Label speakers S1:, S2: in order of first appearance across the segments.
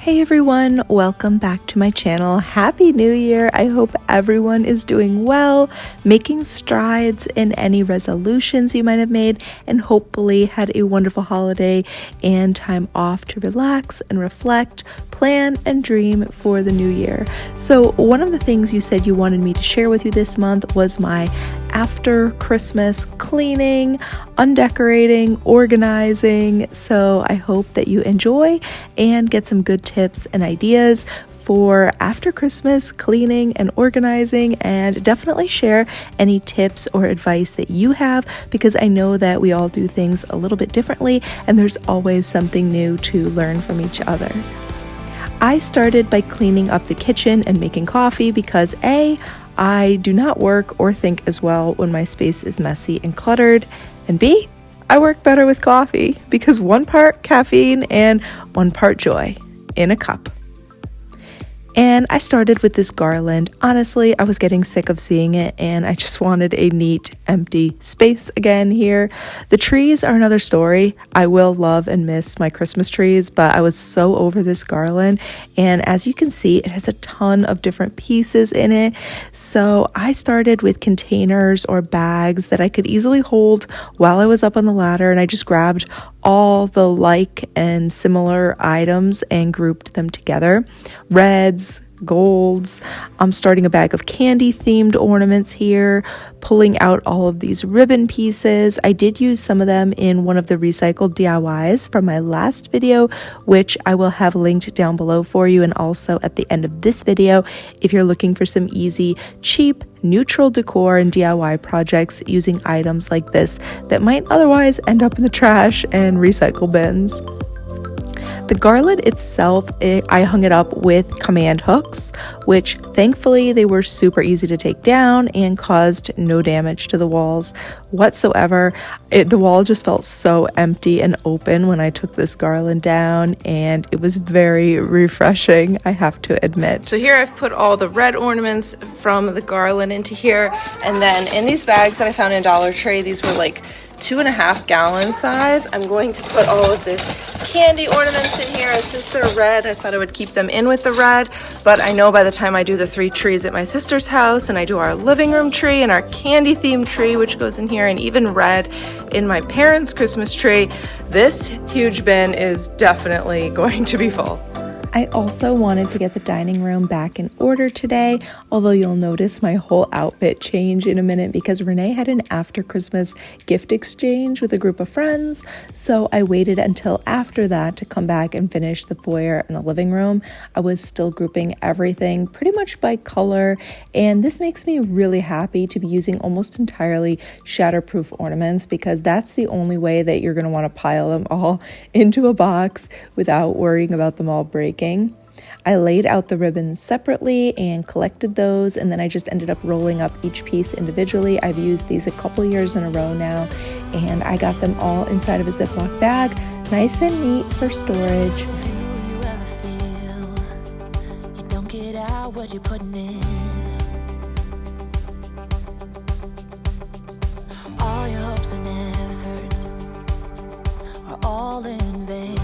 S1: Hey everyone, welcome back to my channel. Happy New Year. I hope everyone is doing well, making strides in any resolutions you might have made, and hopefully had a wonderful holiday and time off to relax and reflect, plan and dream for the new year. So one of the things you said you wanted me to share with you this month was my after Christmas cleaning, undecorating, organizing. So I hope that you enjoy and get some good tips and ideas for after Christmas cleaning and organizing, and definitely share any tips or advice that you have, because I know that we all do things a little bit differently and there's always something new to learn from each other. I started by cleaning up the kitchen and making coffee because I do not work or think as well when my space is messy and cluttered, and B, I work better with coffee because 1 part caffeine and 1 part joy in a cup. And I started with this garland. Honestly, I was getting sick of seeing it and I just wanted a neat, empty space again here. The trees are another story. I will love and miss my Christmas trees, but I was so over this garland. And as you can see, it has a ton of different pieces in it. So I started with containers or bags that I could easily hold while I was up on the ladder, and I just grabbed all the like and similar items and grouped them together. Reds, golds. I'm starting a bag of candy themed ornaments here, pulling out all of these ribbon pieces. I did use some of them in one of the recycled DIYs from my last video, which I will have linked down below for you, and also at the end of this video if you're looking for some easy, cheap, neutral decor and DIY projects using items like this that might otherwise end up in the trash and recycle bins. The garland itself, I hung it up with command hooks, which thankfully they were super easy to take down and caused no damage to the walls whatsoever. The wall just felt so empty and open when I took this garland down, and it was very refreshing, I have to admit. So here I've put all the red ornaments from the garland into here, and then in these bags that I found in Dollar Tree, these were like 2.5 gallon size. I'm going to put all of the candy ornaments in here, and since they're red, I thought I would keep them in with the red, but I know by the time I do the 3 trees at my sister's house, and I do our living room tree and our candy themed tree, which goes in here, and even red in my parents' Christmas tree, this huge bin is definitely going to be full. I also wanted to get the dining room back in order today, although you'll notice my whole outfit change in a minute because Renee had an after Christmas gift exchange with a group of friends, so I waited until after that to come back and finish the foyer and the living room. I was still grouping everything pretty much by color, and this makes me really happy to be using almost entirely shatterproof ornaments, because that's the only way that you're going to want to pile them all into a box without worrying about them all breaking. I laid out the ribbons separately and collected those, and then I just ended up rolling up each piece individually. I've used these a couple years in a row now, and I got them all inside of a Ziploc bag, nice and neat for storage.
S2: Do you ever feel you don't get out what you're putting in? All your hopes and efforts are all in vain.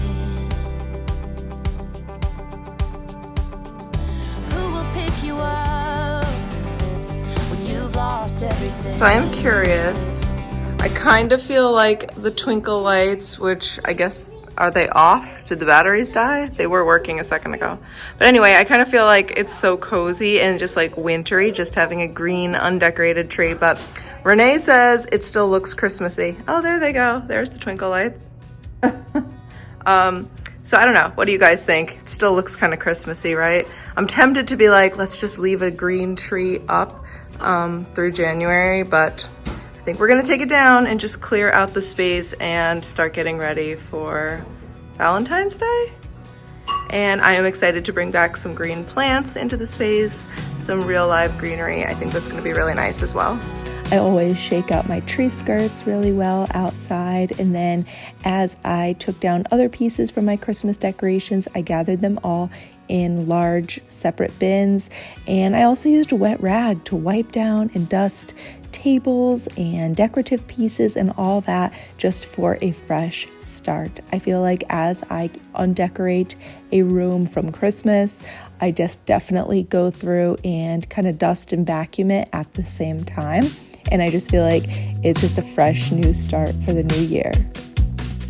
S2: You up when you've lost everything.
S1: So I am curious. I kind of feel like the twinkle lights, which I guess, are they off? Did the batteries die? They were working a second ago. But anyway, I kind of feel like it's so cozy and just like wintry, just having a green undecorated tree. But Renee says it still looks Christmassy. Oh, there they go. There's the twinkle lights. So I don't know. What do you guys think? It still looks kind of Christmassy, right? I'm tempted to be like, let's just leave a green tree up through January, but I think we're gonna take it down and just clear out the space and start getting ready for Valentine's Day. And I am excited to bring back some green plants into the space, some real live greenery. I think that's gonna be really nice as well. I always shake out my tree skirts really well outside, and then as I took down other pieces from my Christmas decorations, I gathered them all in large separate bins. And I also used a wet rag to wipe down and dust tables and decorative pieces and all that, just for a fresh start. I feel like as I undecorate a room from Christmas, I just definitely go through and kind of dust and vacuum it at the same time. And I just feel like it's just a fresh new start for the new year.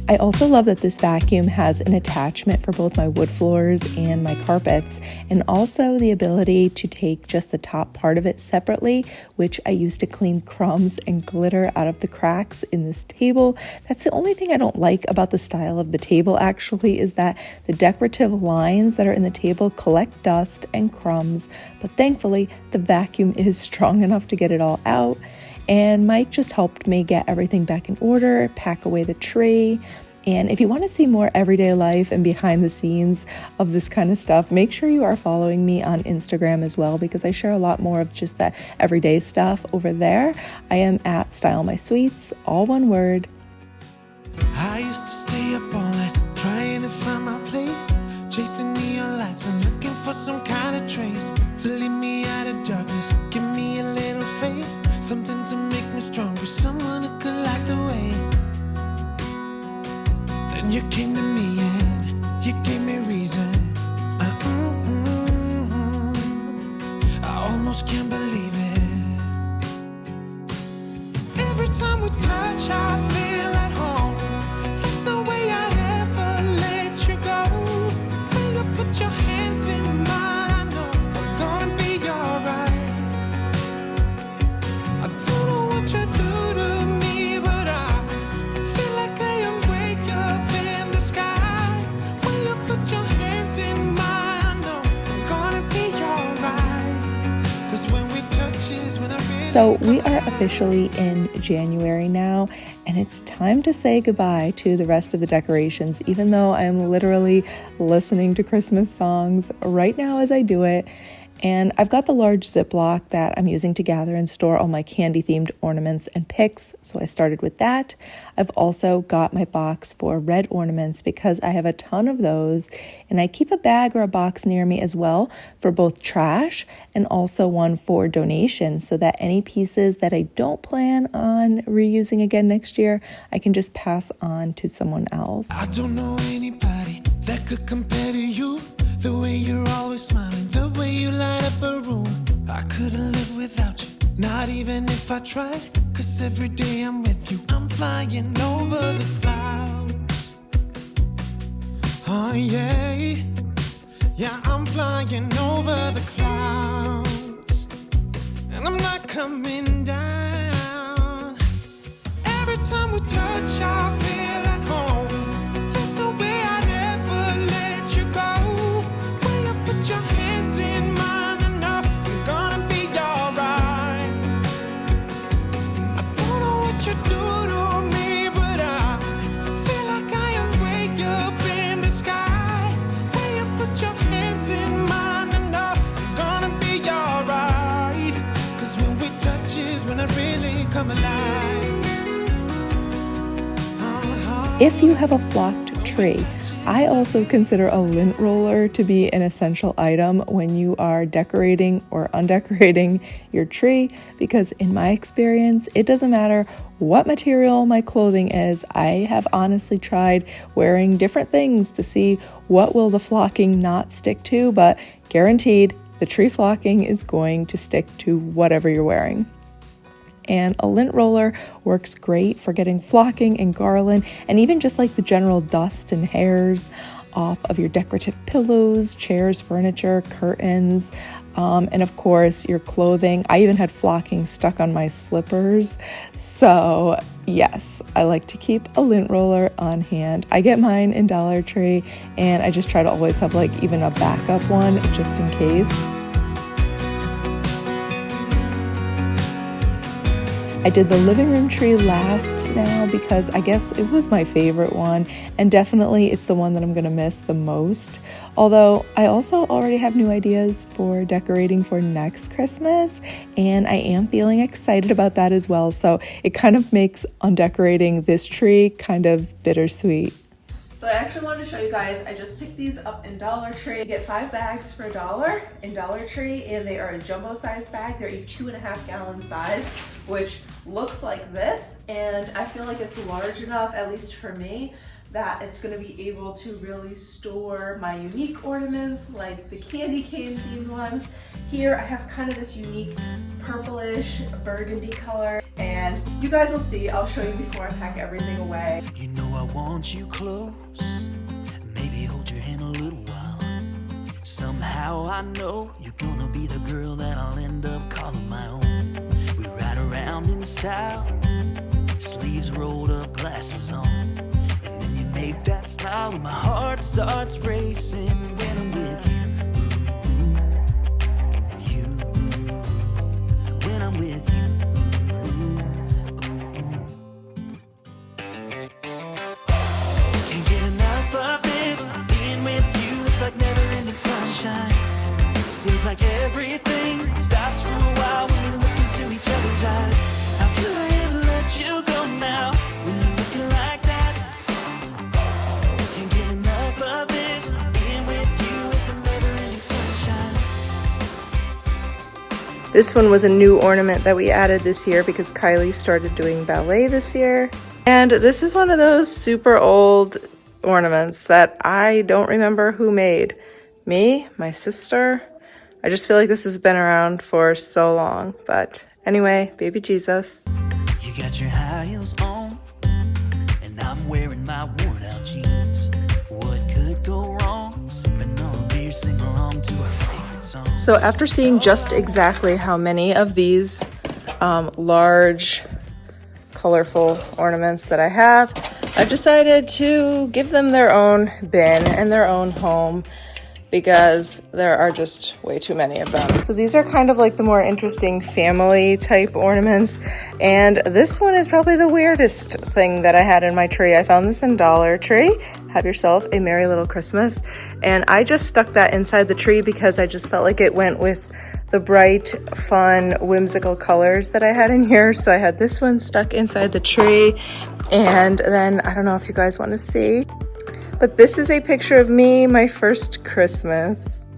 S1: I also love that this vacuum has an attachment for both my wood floors and my carpets, and also the ability to take just the top part of it separately, which I use to clean crumbs and glitter out of the cracks in this table. That's the only thing I don't like about the style of the table, actually, is that the decorative lines that are in the table collect dust and crumbs, but thankfully the vacuum is strong enough to get it all out. And Mike just helped me get everything back in order, pack away the tree. And if you want to see more everyday life and behind the scenes of this kind of stuff, make sure you are following me on Instagram as well, because I share a lot more of just that everyday stuff over there. I am at Style My Sweets, all one word.
S3: I used to stay up all night trying to find my place, chasing neon lights and looking for some kind of trace to lead me out of darkness. Give me a little faith, something to make me stronger, someone who could light the way. Then you came to me and you gave me reason. I almost can't believe it. Every time we touch, I feel at home. There's no way I'd ever let you go. When you put your hands in mine, I know I'm gonna be alright. I don't know what you do to me, but I feel like I am way up in the sky. When you put your hands in mine, I know I'm gonna be alright. 'Cause when we touch is when I really.
S1: So we are officially in January now, and it's time to say goodbye to the rest of the decorations, even though I am literally listening to Christmas songs right now as I do it. And I've got the large Ziploc that I'm using to gather and store all my candy-themed ornaments and picks, so I started with that. I've also got my box for red ornaments because I have a ton of those, and I keep a bag or a box near me as well for both trash and also one for donation, so that any pieces that I don't plan on reusing again next year, I can just pass on to someone else.
S3: I don't know anybody that could compare to you. The way you're always smiling, the way you light up a room. I couldn't live without you, not even if I tried. 'Cause every day I'm with you, I'm flying over the clouds. Oh yeah, yeah, I'm flying over the clouds. And I'm not coming down. Every time we touch, I feel at home. There's no way I'd ever let you go. When you put your hands in mine, I know I'm gonna be alright. I don't know what you do to me, but I feel like I am way up in the sky. When you put your hands in mine, I know I'm gonna be alright. 'Cause when we touch is when I really come alive.
S1: If you have a flocked tree, I also consider a lint roller to be an essential item when you are decorating or undecorating your tree, because in my experience, it doesn't matter what material my clothing is. I have honestly tried wearing different things to see what will the flocking not stick to, but guaranteed the tree flocking is going to stick to whatever you're wearing. And a lint roller works great for getting flocking and garland, and even just like the general dust and hairs off of your decorative pillows, chairs, furniture, curtains, and of course your clothing. I even had flocking stuck on my slippers. So yes, I like to keep a lint roller on hand. I get mine in Dollar Tree, and I just try to always have like even a backup one just in case. I did the living room tree last now because I guess it was my favorite one, and definitely it's the one that I'm going to miss the most. Although I also already have new ideas for decorating for next Christmas, and I am feeling excited about that as well. So it kind of makes undecorating this tree kind of bittersweet. So I actually wanted to show you guys, I just picked these up in Dollar Tree. You get 5 bags for $1 in Dollar Tree, and they are a jumbo size bag. They're a 2.5 gallon size, which looks like this. And I feel like it's large enough, at least for me, that it's gonna be able to really store my unique ornaments, like the candy cane themed ones. Here I have kind of this unique purplish burgundy color, and you guys will see. I'll show you before I pack everything away.
S3: You know I want you close, maybe hold your hand a little while. Somehow I know you're gonna be the girl that I'll end up calling my own. We ride around in style, sleeves rolled up, glasses on, and then you make that smile and my heart starts racing when I'm with you. When I'm with you. Can't get enough of this. Being with you is like never-ending sunshine. Feels like everything stops for a while when we look into each other's eyes. How could I ever let you go now when you're looking like that? Can't get enough of this. Being with you is a never-ending sunshine.
S1: This one was a new ornament that we added this year because Kylie started doing ballet this year. And this is one of those super old ornaments that I don't remember who made. Me? My sister? I just feel like this has been around for so long. But anyway, baby Jesus.
S3: You got your high heels on, and I'm wearing my worn out jeans. What could go wrong? Sipping on a beer, sing along to our favorite song.
S1: So after seeing just exactly how many of these large, colorful ornaments that I have, I've decided to give them their own bin and their own home because there are just way too many of them. So these are kind of like the more interesting family type ornaments. And this one is probably the weirdest thing that I had in my tree. I found this in Dollar Tree. Have yourself a merry little Christmas. And I just stuck that inside the tree because I just felt like it went with the bright, fun, whimsical colors that I had in here. So I had this one stuck inside the tree. And then I don't know if you guys want to see, but this is a picture of me, my first Christmas.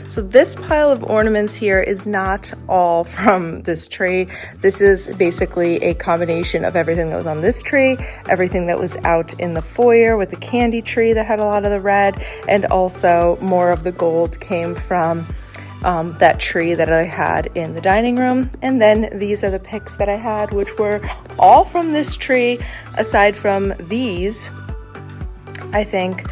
S1: So this pile of ornaments here is not all from this tree. This is basically a combination of everything that was on this tree, everything that was out in the foyer with the candy tree that had a lot of the red, and also more of the gold came from that tree that I had in the dining room. And then these are the picks that I had, which were all from this tree, aside from these, I think,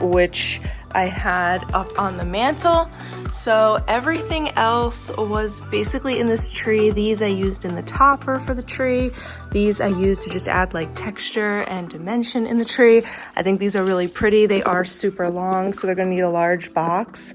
S1: which I had up on the mantle. So everything else was basically in this tree. These I used in the topper for the tree. These I used to just add like texture and dimension in the tree. I think these are really pretty. They are super long, so they're gonna need a large box.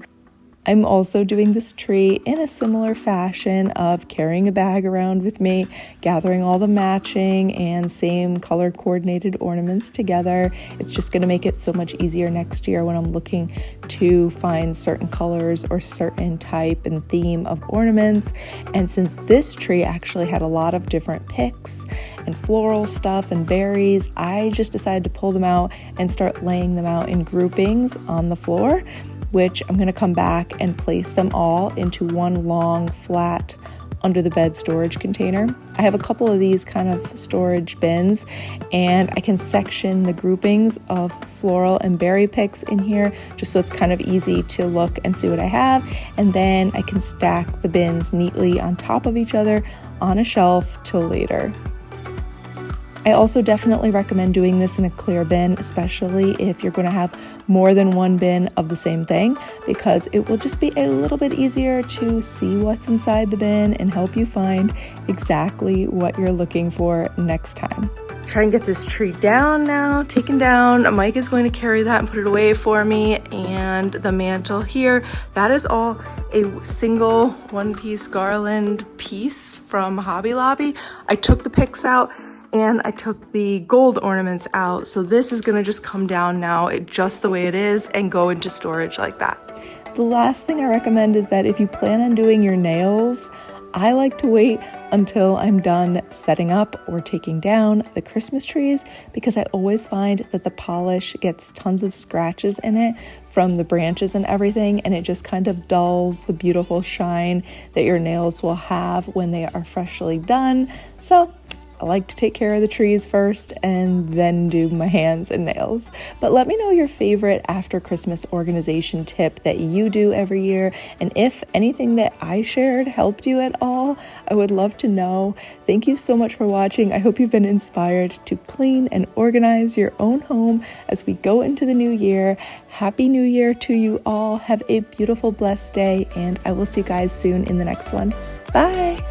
S1: I'm also doing this tree in a similar fashion of carrying a bag around with me, gathering all the matching and same color coordinated ornaments together. It's just going to make it so much easier next year when I'm looking to find certain colors or certain type and theme of ornaments. And since this tree actually had a lot of different picks and floral stuff and berries, I just decided to pull them out and start laying them out in groupings on the floor, which I'm going to come back and place them all into one long flat under the bed storage container. I have a couple of these kind of storage bins, and I can section the groupings of floral and berry picks in here just so it's kind of easy to look and see what I have. And then I can stack the bins neatly on top of each other on a shelf till later. I also definitely recommend doing this in a clear bin, especially if you're going to have more than one bin of the same thing, because it will just be a little bit easier to see what's inside the bin and help you find exactly what you're looking for next time. Try and get this tree down now, taken down. Mike is going to carry that and put it away for me. And the mantle here, that is all a single one-piece garland piece from Hobby Lobby. I took the picks out and I took the gold ornaments out. So this is gonna just come down now just the way it is and go into storage like that. The last thing I recommend is that if you plan on doing your nails, I like to wait until I'm done setting up or taking down the Christmas trees because I always find that the polish gets tons of scratches in it from the branches and everything, and it just kind of dulls the beautiful shine that your nails will have when they are freshly done. So I like to take care of the trees first and then do my hands and nails. But let me know your favorite after Christmas organization tip that you do every year. And if anything that I shared helped you at all, I would love to know. Thank you so much for watching. I hope you've been inspired to clean and organize your own home as we go into the new year. Happy New Year to you all. Have a beautiful, blessed day, and I will see you guys soon in the next one. Bye.